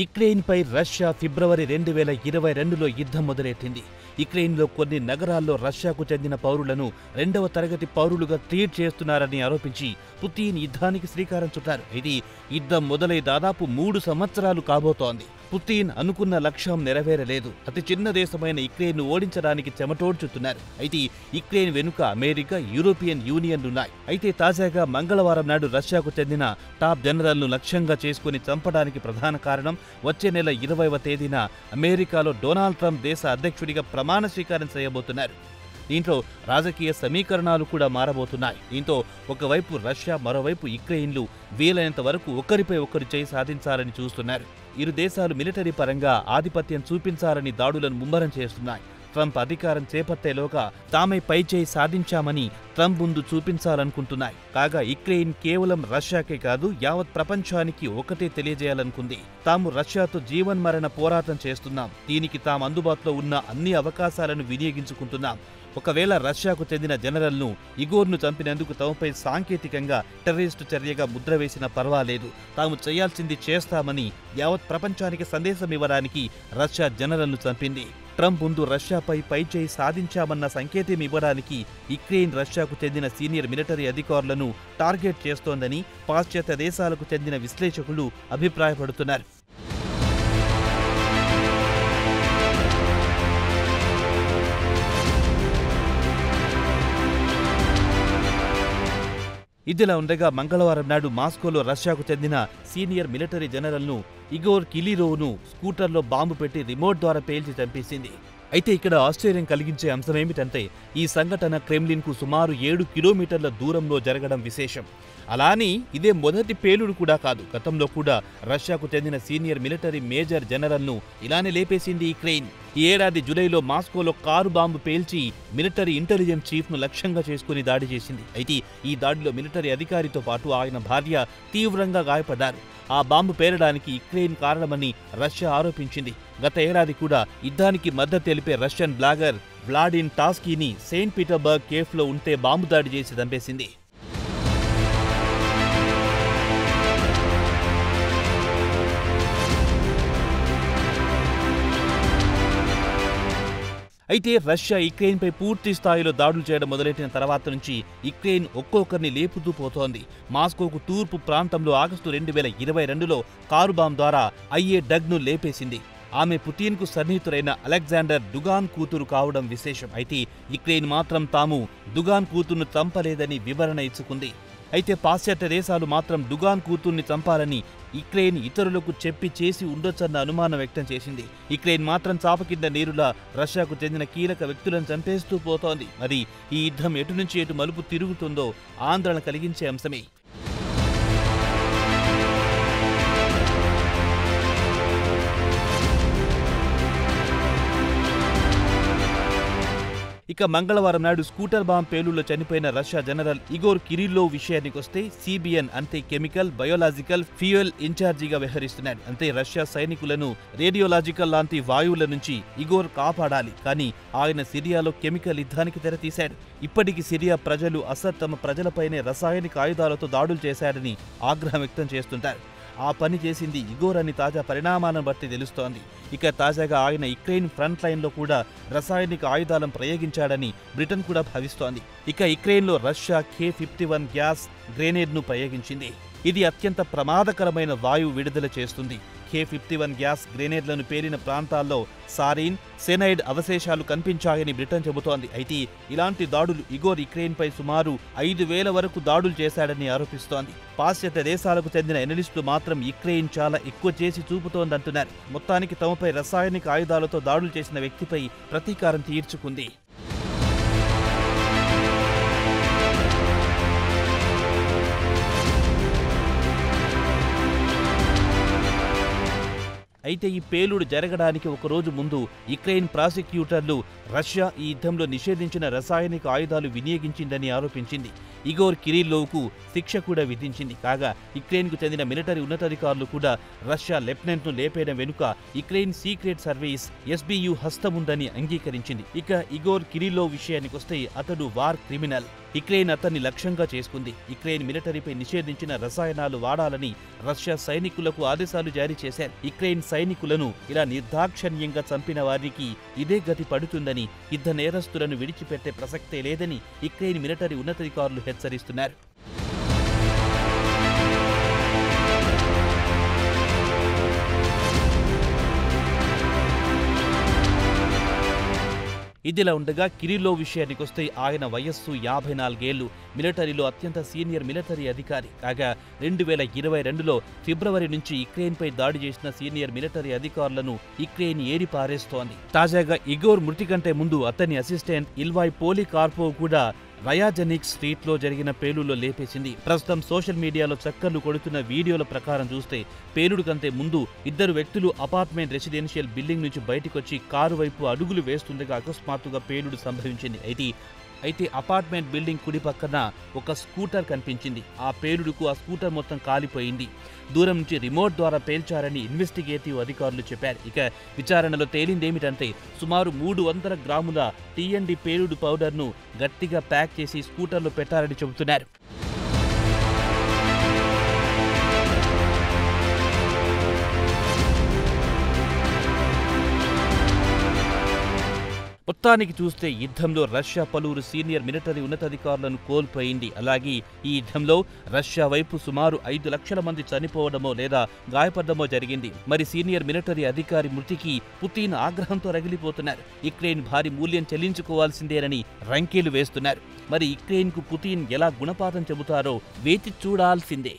యుక్రెయిన్పై Russia ఫిబ్రవరి 2022లో యుద్ధం మొదలెట్టింది. యుక్రెయిన్లో కొన్ని నగరాల్లో రష్యాకు చెందిన పౌరులను రెండవ తరగతి పౌరులుగా ట్రీట్ చేస్తున్నారని ఆరోపించి పుతిన్ యుద్ధానికి శ్రీకారం చుట్టారు. ఇది యుద్ధం మొదలై దాదాపు 3 సంవత్సరాలు కాబోతోంది. పుతిన్ అనుకున్న లక్ష్యం నెరవేరలేదు. అతి చిన్న దేశమైన యుక్రెయిన్ను ఓడించడానికి చెమటోడ్చుతున్నారు. అయితే యుక్రెయిన్ వెనుక అమెరికా, యూరోపియన్ యూనియన్లున్నాయి. అయితే తాజాగా మంగళవారం నాడు రష్యాకు చెందిన టాప్ జనరల్ను లక్ష్యంగా చేసుకుని చంపడానికి ప్రధాన కారణం వచ్చే నెల 20వ తేదీన అమెరికాలో డొనాల్డ్ ట్రంప్ దేశ అధ్యక్షుడిగా ప్రమాణ స్వీకారం చేయబోతున్నారు. దీంట్లో రాజకీయ సమీకరణాలు కూడా మారబోతున్నాయి. దీంతో ఒకవైపు రష్యా, మరోవైపు యుక్రెయిన్లు వీలైనంత వరకు ఒకరిపై ఒకరు చేయి సాధించాలని చూస్తున్నారు. ఇరు దేశాలు మిలిటరీ పరంగా ఆధిపత్యం చూపించాలని దాడులను ముమ్మరం చేస్తున్నాయి. ట్రంప్ అధికారం చేపట్టేలోగా తామే పైచేయి సాధించామని ట్రంప్ ముందు చూపించాలనుకుంటున్నాయి. కాగా యుక్రెయిన్ కేవలం రష్యాకే కాదు, యావత్ ప్రపంచానికి ఒకటే తెలియజేయాలనుకుంది. తాము రష్యాతో జీవన్మరణ పోరాటం చేస్తున్నాం. దీనికి తాము అందుబాటులో ఉన్న అన్ని అవకాశాలను వినియోగించుకుంటున్నాం. ఒకవేళ రష్యాకు చెందిన జనరల్ను ఇగోర్ను చంపినందుకు తమపై సాంకేతికంగా టెర్రరిస్టు చర్యగా ముద్ర వేసినా పర్వాలేదు, తాము చేయాల్సింది చేస్తామని యావత్ ప్రపంచానికి సందేశం ఇవ్వడానికి రష్యా జనరల్ను చంపింది. ట్రంప్ ముందు రష్యాపై పైచేయి సాధించామన్న సంకేతం ఇవ్వడానికి యుక్రెయిన్ రష్యాకు చెందిన సీనియర్ మిలిటరీ అధికారులను టార్గెట్ చేస్తోందని పాశ్చాత్య దేశాలకు చెందిన విశ్లేషకులు అభిప్రాయపడుతున్నారు. ఇదిలా ఉండగా మంగళవారం నాడు మాస్కోలో రష్యాకు చెందిన సీనియర్ మిలిటరీ జనరల్ను ఇగోర్ కిలిరోవ్ను స్కూటర్లో బాంబు పెట్టి రిమోట్ ద్వారా పేల్చి చంపేసింది. అయితే ఇక్కడ ఆశ్చర్యం కలిగించే అంశమేమిటంటే ఈ సంఘటన క్రెమ్లిన్కు సుమారు 7 కిలోమీటర్ల దూరంలో జరగడం విశేషం. అలాని ఇదే మొదటి పేలుడు కూడా కాదు. గతంలో కూడా రష్యాకు చెందిన సీనియర్ మిలిటరీ మేజర్ జనరల్ను ఇలానే లేపేసింది యుక్రెయిన్. ఈ ఏడాది జూలైలో మాస్కోలో కారు బాంబు పేల్చి మిలిటరీ ఇంటెలిజెన్స్ చీఫ్ను లక్ష్యంగా చేసుకుని దాడి చేసింది. అయితే ఈ దాడిలో మిలిటరీ అధికారితో పాటు ఆయన భార్య తీవ్రంగా గాయపడ్డారు. ఆ బాంబు పేలడానికి యుక్రెయిన్ కారణమని రష్యా ఆరోపించింది. గత ఏడాది కూడా యుద్ధానికి మద్దతు తెలిపే రష్యన్ బ్లాగర్ వ్లాడిన్ టాస్కీని సెయింట్ పీటర్బర్గ్ కేఫ్లో ఉంటే బాంబు దాడి చేసి చంపేసింది. అయితే రష్యా యుక్రెయిన్పై పూర్తి స్థాయిలో దాడులు చేయడం మొదలెట్టిన తర్వాత నుంచి యుక్రెయిన్ ఒక్కొక్కరిని లేపుతూ పోతోంది. మాస్కోకు తూర్పు ప్రాంతంలో ఆగస్టు 2022లో కారు బాంబు ద్వారా అయ్యే డగ్ను లేపేసింది. ఆమె పుతిన్కు సన్నిహితుడైన అలెగ్జాండర్ డుగాన్ కూతురు కావడం విశేషం. అయితే యుక్రెయిన్ మాత్రం తాము డుగాన్ కూతురును చంపలేదని వివరణ ఇచ్చుకుంది. అయితే పాశ్చాత్య దేశాలు మాత్రం డుగాన్ కూతుర్ని చంపాలని యుక్రెయిన్ ఇతరులకు చెప్పి చేసి ఉండొచ్చన్న అనుమానం వ్యక్తం చేసింది. యుక్రెయిన్ మాత్రం చాప కింద నీరులా రష్యాకు చెందిన కీలక వ్యక్తులను చంపేస్తూ పోతోంది. మరి ఈ యుద్ధం ఎటు నుంచి ఎటు మలుపు తిరుగుతుందో ఆందోళన కలిగించే అంశమే. ఇక మంగళవారం నాడు స్కూటర్ బాంబ్ పేలుళ్లో చనిపోయిన రష్యా జనరల్ ఇగోర్ కిరిల్లోవ్ విషయానికొస్తే సిబిఎన్ అంటే కెమికల్, బయోలాజికల్, ఫ్యూయల్ ఇన్ఛార్జిగా వ్యవహరిస్తున్నాడు. అంటే రష్యా సైనికులను రేడియోలాజికల్ లాంటి వాయువుల నుంచి ఇగోర్ కాపాడాలి. కానీ ఆయన సిరియాలో కెమికల్ యుద్ధానికి తెరతీశాడు. ఇప్పటికీ సిరియా ప్రజలు అసద్ తమ ప్రజలపైనే రసాయనిక ఆయుధాలతో దాడులు చేశాడని ఆగ్రహం వ్యక్తం చేస్తుంటారు. ఆ పని చేసింది ఇగోర్ అని తాజా పరిణామాలను బట్టి తెలుస్తోంది. ఇక తాజాగా ఆయన యుక్రెయిన్ ఫ్రంట్ లైన్లో కూడా రసాయనిక ఆయుధాలను ప్రయోగించాడని బ్రిటన్ కూడా భావిస్తోంది. ఇక యుక్రెయిన్లో రష్యా K-51 గ్యాస్ గ్రెనేడ్ను ప్రయోగించింది. ఇది అత్యంత ప్రమాదకరమైన వాయువు విడుదల చేస్తుంది. K-51 గ్యాస్ గ్రెనేడ్లను పేలిన ప్రాంతాల్లో సారిన్, సెనైడ్ అవశేషాలు కనిపించాయని బ్రిటన్ చెబుతోంది. అయితే ఇలాంటి దాడులు ఇగోర్ యుక్రెయిన్పై సుమారు 5,000 వరకు దాడులు చేశాడని ఆరోపిస్తోంది. పాశ్చాత్య దేశాలకు చెందిన ఎనలిస్టులు మాత్రం యుక్రెయిన్ చాలా ఎక్కువ చేసి చూపుతోందంటున్నారు. మొత్తానికి తమపై రసాయనిక ఆయుధాలతో దాడులు చేసిన వ్యక్తిపై ప్రతీకారం తీర్చుకుంది. అయితే ఈ పేలుడు జరగడానికి ఒకరోజు ముందు యుక్రెయిన్ ప్రాసిక్యూటర్లు రష్యా ఈ యుద్ధంలో నిషేధించిన రసాయనిక ఆయుధాలు వినియోగించిందని ఆరోపించింది. ఇగోర్ కిరిల్లోవ్కు శిక్ష కూడా విధించింది. కాగా యుక్రెయిన్కు చెందిన మిలిటరీ ఉన్నతాధికారులు కూడా రష్యా లెఫ్టినెంట్ను లేపేయడం వెనుక యుక్రెయిన్ సీక్రెట్ సర్వీస్ SBU హస్తముందని అంగీకరించింది. ఇక ఇగోర్ కిరిల్లోవ్ విషయానికొస్తే అతడు వార్ క్రిమినల్. యుక్రెయిన్ అతన్ని లక్ష్యంగా చేసుకుంది. యుక్రెయిన్ మిలిటరీపై నిషేధించిన రసాయనాలు వాడాలని రష్యా సైనికులకు ఆదేశాలు జారీ చేశారు. యుక్రెయిన్ సైనికులను ఇలా నిర్దాక్షణ్యంగా చంపిన వారికి ఇదే గతి పడుతుందని, యుద్ధ నేరస్తులను విడిచిపెట్టే ప్రసక్తే లేదని యుక్రెయిన్ మిలిటరీ ఉన్నతాధికారులు హెచ్చరిస్తున్నారు. ఇదిలా ఉండగా కిరిల్లోవ్ విషయానికొస్తే ఆయన వయస్సు 54 ఏళ్లు. మిలిటరీలో అత్యంత సీనియర్ మిలిటరీ అధికారి. కాగా 2022లో ఫిబ్రవరి నుంచి యుక్రెయిన్పై దాడి చేసిన సీనియర్ మిలిటరీ అధికారులను యుక్రెయిన్ ఏరిపారేస్తోంది. తాజాగా ఇగోర్ మృతి కంటే ముందు అతని అసిస్టెంట్ ఇల్వాయ్ పోలికార్పోవ్ కూడా రయాజనిక్ స్ట్రీట్లో జరిగిన పేలుల్లో లేపేసింది. ప్రస్తుతం సోషల్ మీడియాలో చక్కర్లు కొడుతున్న వీడియోల ప్రకారం చూస్తే పేలుడు కంటే ముందు ఇద్దరు వ్యక్తులు అపార్ట్మెంట్ రెసిడెన్షియల్ బిల్డింగ్ నుంచి బయటకొచ్చి కారు వైపు అడుగులు వేస్తుండగా అకస్మాత్తుగా పేలుడు సంభవించింది. అయితే అపార్ట్మెంట్ బిల్డింగ్ కుడి పక్కన ఒక స్కూటర్ కనిపించింది. ఆ పేలుడుకు ఆ స్కూటర్ మొత్తం కాలిపోయింది. దూరం నుంచి రిమోట్ ద్వారా పేల్చారని ఇన్వెస్టిగేటివ్ అధికారులు చెప్పారు. ఇక విచారణలో తేలిందేమిటంటే సుమారు 300 గ్రాముల TNT పేలుడు పౌడర్ను గట్టిగా ప్యాక్ చేసి స్కూటర్లో పెట్టారని చెబుతున్నారు. మొత్తానికి చూస్తే యుద్ధంలో రష్యా పలువురు సీనియర్ మిలిటరీ ఉన్నతాధికారులను కోల్పోయింది. అలాగే ఈ యుద్ధంలో రష్యా వైపు సుమారు 5 లక్షల మంది చనిపోవడమో లేదా గాయపడమో జరిగింది. మరి సీనియర్ మిలిటరీ అధికారి మృతికి పుతిన్ ఆగ్రహంతో రగిలిపోతున్నారు. యుక్రెయిన్ భారీ మూల్యం చెల్లించుకోవాల్సిందేనని రంకెలు వేస్తున్నారు. మరి యుక్రెయిన్కు పుతిన్ ఎలా గుణపాఠం చెబుతారో వేచి చూడాల్సిందే.